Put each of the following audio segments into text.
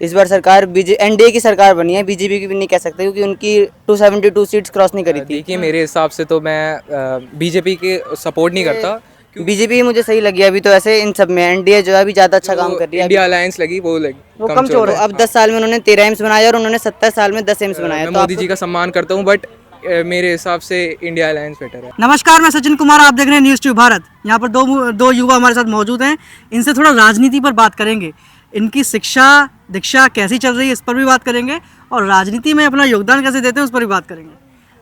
इस बार सरकार एनडीए की सरकार बनी है, बीजेपी की भी नहीं कह सकते क्योंकि उनकी 272 सीट्स क्रॉस नहीं करी थी। देखिए मेरे हिसाब से तो मैं बीजेपी के सपोर्ट नहीं करता। बीजेपी मुझे सही लगी अभी तो, ऐसे इन सब में एनडीए जो है अभी ज़्यादा अच्छा काम कर रही है। इंडिया अलायंस लगी वो कम चोर है। अब 10 साल में उन्होंने 13 एम्स बनाए और उन्होंने 70 साल में 10 एम्स बनाए। मैं तो मोदी जी का सम्मान करता हूँ बट मेरे हिसाब से इंडिया अलायंस बेटर है। नमस्कार, मैं सचिन कुमार, आप देख रहे हैं न्यूज़ ट्यूब भारत। यहाँ पर दो युवा हमारे साथ मौजूद हैं। इनसे थोड़ा राजनीति पर बात करेंगे। इनकी शिक्षा दीक्षा कैसी चल रही है इस पर भी बात करेंगे और राजनीति में अपना योगदान कैसे देते हैं उस पर भी बात करेंगे।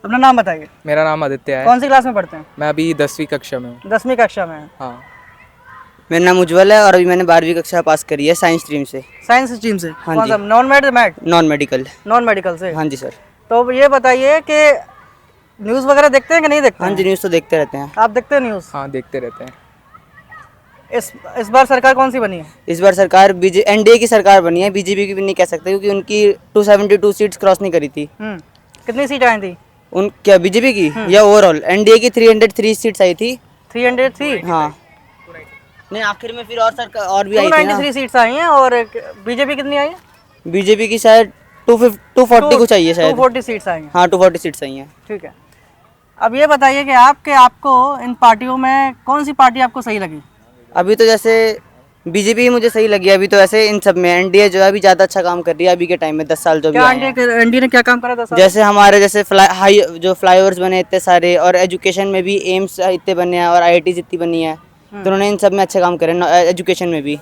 अपना नाम बताइए। मेरा नाम आदित्य है। कौन सी क्लास में पढ़ते हैं? मैं अभी 10वीं कक्षा में हूँ। 10वीं कक्षा में। हाँ। मेरा नाम उज्जवल है और अभी मैंने 12वीं कक्षा पास करी है साइंस स्ट्रीम से। साइंस स्ट्रीम से? हाँ कौन जी। सा? नॉन मेडिकल से? हाँ जी सर। तो ये बताइए कि न्यूज़ वगैरह देखते हैं कि नहीं देखते? हाँ जी, न्यूज़ तो देखते रहते हैं। आप देखते हैं न्यूज़? हाँ देखते रहते हैं। इस बार सरकार कौन सी बनी है? इस बार सरकार एनडीए की सरकार बनी है, बीजेपी की भी नहीं कह सकते क्योंकि उनकी 272 सीट्स क्रॉस नहीं करी थी। कितनी सीट आई थी? उन क्या बीजेपी की या ओवरऑल? एनडीए की 303 सीट्स आई थी। 303? हाँ। नहीं, आखिर में फिर और सरकार और भी आई थी ना। 293 सीट्स आई हैं। और बीजेपी कितनी आई है? बीजेपी की शायद 240 कुछ आई है शायद। 240 सीट्स आई हैं। हाँ 240 सीट्स आई हैं। ठीक है। अब ये बताइए कि आपको इन पार्टियों में कौन सी पार्टी आपको सही लगी? अभी तो जैसे बीजेपी मुझे सही लगी अभी तो, ऐसे इन सब में एनडीए जो है अभी ज़्यादा अच्छा काम कर रही है अभी के टाइम में। 10 साल जो भी आए हैं। एनडीए ने क्या काम करा 10 साल? जैसे हमारे जैसे जो फ्लाईओवर्स बने इतने सारे, और एजुकेशन में भी एम्स इतने बने हैं और आईआईटीज इतनी बनी है, तो उन्होंने इन सब में अच्छे काम करे एजुकेशन में भी।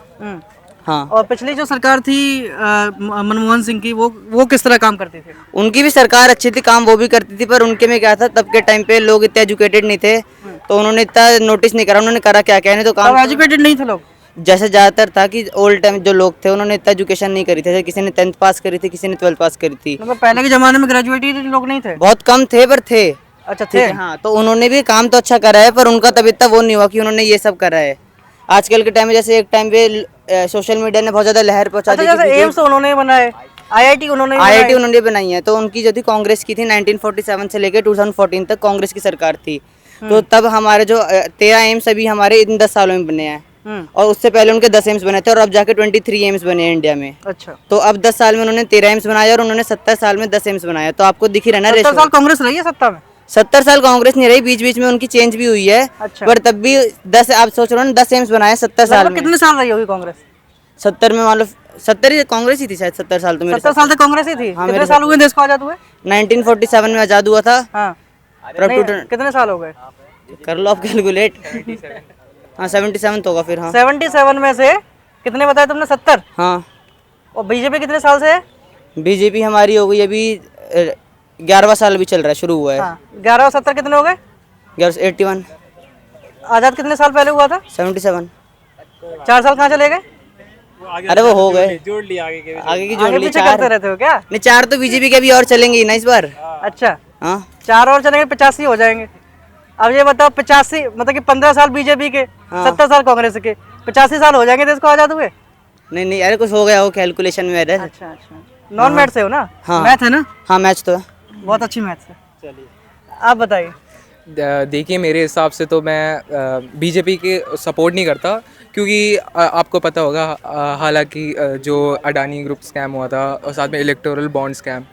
हाँ। और पिछली जो सरकार थी मनमोहन सिंह की, वो किस तरह काम करती थी? उनकी भी सरकार अच्छी थी, काम वो भी करती थी, पर उनके में क्या था तब के टाइम पे लोग इतने एजुकेटेड नहीं थे, तो उन्होंने इतना नोटिस नहीं करा। उन्होंने करा क्या क्या नहीं तो काम। एजुकेटेड नहीं थे लोग? जैसे ज़्यादातर था कि ओल्ड टाइम जो लोग थे उन्होंने इतना एजुकेशन नहीं करी थी। जैसे किसी ने 10th पास करी थी, किसी ने 12th पास करी थी। मतलब पहले के जमाने में ग्रेजुएटेड लोग नहीं थे? बहुत कम थे पर थे। अच्छा थे। हाँ, तो उन्होंने भी काम तो अच्छा करा है, पर उनका तब इतना वो नहीं हुआ कि उन्होंने ये सब करा है। आजकल के टाइम में जैसे एक टाइम पे सोशल मीडिया ने बहुत ज्यादा लहर पहुंचा दी। जैसे एम्स उन्होंने बनाए, आईआईटी उन्होंने बनाई है, तो उनकी जो थी कांग्रेस की थी। 1947 से लेकर 2014 तक कांग्रेस की सरकार थी। तो तब हमारे जो 13 एम्स अभी हमारे इन 10 सालों में बने हैं, और उससे पहले उनके 10 एम्स बने थे, और अब जाके 23 एम्स बने हैं इंडिया में। अच्छा। तो अब 10 साल में उन्होंने 13 एम्स बनाया और उन्होंने 70 साल में 10 एम्स बनाया। तो आपको दिख ही रहना 70 साल कांग्रेस रही है सत्ता में? 70 साल कांग्रेस नहीं रही, बीच बीच में उनकी चेंज भी हुई है। अच्छा। पर तब भी 10, आप सोच रहे हो ना, 10 एम्स बनाए 70 साल में। कितने साल रही होगी कांग्रेस? 70 में मान लो 70 ही कांग्रेस ही थी शायद। 70 साल तो मेरे 70 साल तक कांग्रेस ही थी। हाँ, कितने साल हुए देश को आजाद हुए? 1947 में आजाद हुआ था। हाँ। नहीं, कितने साल हो गए? कर लो आप कैलकुलेट। हाँ 77 तो होगा फिर। हाँ 77 में से कितने बताए तुमने? 70। हाँ। और बीजेपी कितने साल से है? बीजेपी हमारी हो गई अभी 11वां साल भी चल रहा है, शुरू हुआ है। 11 और 70 कितने हो गए? 81। आजाद कितने साल पहले हुआ था? 77। 4 साल कहाँ चले गए? अरे वो हो गए, जोड़ लिया आगे की जोड़ ली। पीछे करते रहते हो क्या? नहीं, 4 तो बीजेपी के भी और चलेंगे ना इस बार। अच्छा। हाँ 4 और चलेंगे, 85 हो जाएंगे। अब ये बताओ, 85 मतलब कि 15 साल बीजेपी के, 70 साल कांग्रेस के, 85 साल हो जाएंगे देश को आजाद हुए। नहीं, अरे कुछ हो गया, वो कैलकुलेशन में एरर। अच्छा। नॉन मैथ से हो ना? हाँ। मैथ है ना? हाँ मैथ तो है। बहुत अच्छी मैथ है। चलिए आप बताइए। देखिए मेरे हिसाब से तो मैं बीजेपी के सपोर्ट नहीं करता, क्योंकि आपको पता होगा हालांकि जो अडानी ग्रुप स्कैम हुआ था और साथ में इलेक्टोरल बॉन्ड स्कैम,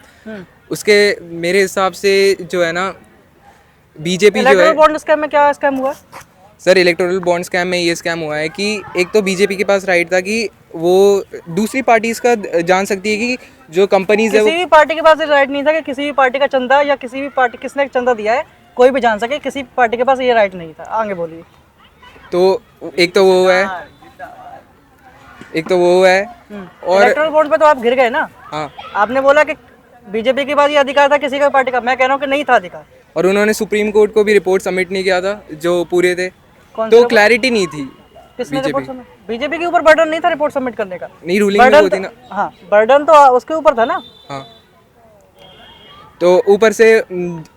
उसके मेरे हिसाब से जो है ना बीजेपी जो है। इलेक्टोरल बॉन्ड स्कैम में क्या स्कैम हुआ? सर इलेक्टोरल बॉन्ड स्कैम में ये स्कैम हुआ है कि एक तो बीजेपी के पास राइट था कि वो दूसरी पार्टीज का जान सकती है कि जो कंपनीज है, किसी भी पार्टी के पास राइट नहीं था कि किसी भी पार्टी का चंदा या किसी भी पार्टी किसने चंदा दिया है कोई भी जान सके। किसी पार्टी के पास ये राइट नहीं था। आगे बोलिए। तो एक तो वो है, और इलेक्टोरल बॉन्ड पे तो आप गिर गए ना। हाँ, आपने बोला कि बीजेपी के पास ये अधिकार था किसी का पार्टी का। मैं कह रहा हूँ कि नहीं था अधिकार। और उन्होंने सुप्रीम कोर्ट को भी रिपोर्ट सबमिट नहीं किया था जो पूरे थे, कौन तो क्लैरिटी नहीं थी। किसने रिपोर्ट सबमिट? बीजेपी के ऊपर बर्डन नहीं था रिपोर्ट सबमिट करने का। नहीं, रूलिंग में होती ना। हाँ, बर्डन तो उसके ऊपर था ना। हाँ, तो ऊपर से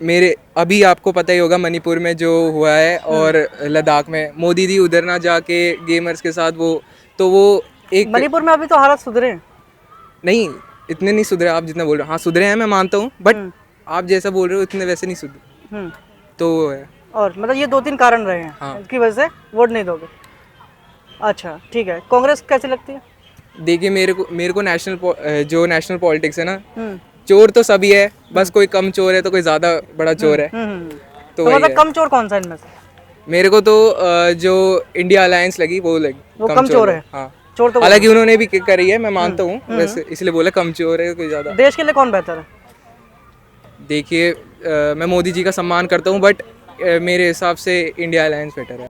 मेरे अभी आपको पता ही होगा मणिपुर में जो हुआ है, और लद्दाख में मोदी जी उधर ना जाके गेमर्स के साथ वो एक मणिपुर में अभी तो हालत सुधरे हैं। नहीं, इतने नहीं सुधरे आप जितना बोल रहे हो। हाँ सुधरे हैं, मैं मानता हूँ, बट आप जैसा बोल रहे हो इतने वैसे नहीं सुधरे। तो वो है। और मतलब ये 2-3 कारण रहे हैं। हाँ। इसकी वजह से वोट नहीं दोगे। अच्छा ठीक है। कांग्रेस कैसी लगती है? देखिए मेरे को जो नेशनल पॉलिटिक्स है ना, चोर तो सभी है, बस कोई कम चोर है तो कोई ज़्यादा बड़ा चोर है। तो वही मतलब है। कम चोर कौन सा इनमें से? मेरे को तो जो इंडिया अलायंस लगी वो लगी कम चोर है। हाँ, चोर तो हालांकि उन्होंने भी करी है, मैं मानता हूँ, वैसे इसलिए बोला कम चोर है कोई ज़्यादा। देश के लिए कौन बेहतर है? देखिए मैं मोदी जी का सम्मान करता हूँ, बट मेरे हिसाब से इंडिया अलायंस बेटर है।